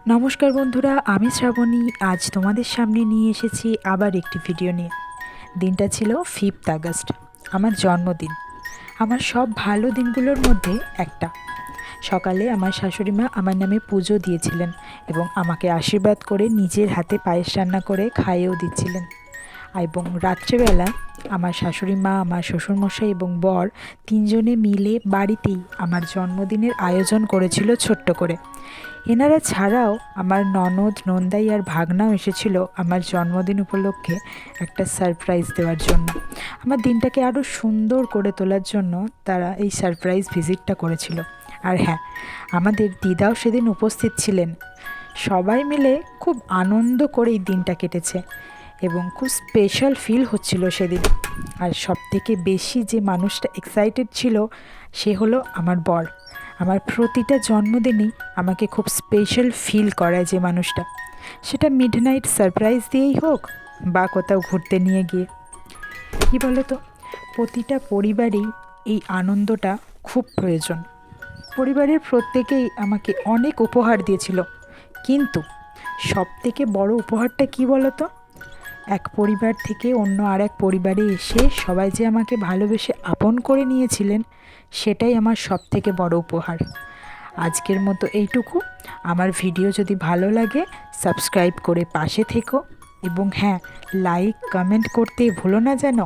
নমস্কার বন্ধুরা, আমি শ্রাবণী। আজ তোমাদের সামনে নিয়ে এসেছি আবার একটি ভিডিও নিয়ে। দিনটা ছিল 5th আগস্ট, আমার জন্মদিন। আমার সব ভালো দিনগুলোর মধ্যে একটা। সকালে আমার শাশুড়ি মা আমার নামে পুজো দিয়েছিলেন এবং আমাকে আশীর্বাদ করে নিজের হাতে পায়েস রান্না করে খাইয়েও দিচ্ছিলেন। এবং রাত্রেবেলা আমার শাশুড়ি মা, আমার শ্বশুরমশাই এবং বর তিনজনে মিলে বাড়িতেই আমার জন্মদিনের আয়োজন করেছিল ছোট্ট করে। এনারা ছাড়াও আমার ননদ, নন্দাই আর ভাগনাও এসেছিল আমার জন্মদিন উপলক্ষে একটা সারপ্রাইজ দেওয়ার জন্য। আমার দিনটাকে আরও সুন্দর করে তোলার জন্য তারা এই সারপ্রাইজ ভিজিটটা করেছিল। আর হ্যাঁ, আমাদের দিদাও সেদিন উপস্থিত ছিলেন। সবাই মিলে খুব আনন্দ করে এই দিনটা কেটেছে এবং খুব স্পেশাল ফিল হচ্ছিল সেদিন। আর সবথেকে বেশি যে মানুষটা এক্সাইটেড ছিল সে হলো আমার বর। আমার প্রতিটা জন্মদিনেই আমাকে খুব স্পেশাল ফিল করায় যে মানুষটা, সেটা মিডনাইট সারপ্রাইজ দিয়েই হোক বা কোথাও ঘুরতে নিয়ে গিয়ে। কী বলো তো, প্রতিটা পরিবারেই এই আনন্দটা খুব প্রয়োজন। পরিবারের প্রত্যেকেই আমাকে অনেক উপহার দিয়েছিল, কিন্তু সবথেকে বড় উপহারটা কী বলো তো, এক পরিবার থেকে অন্য আর এক পরিবারে এসে সবাই যে আমাকে ভালোবেসে আপন করে নিয়েছিলেন, সেটাই আমার সবথেকে বড় উপহার। আজকের মতো এইটুকু। আমার ভিডিও যদি ভালো লাগে সাবস্ক্রাইব করে পাশে থেকো এবং হ্যাঁ, লাইক কমেন্ট করতে ভুলো না যেন।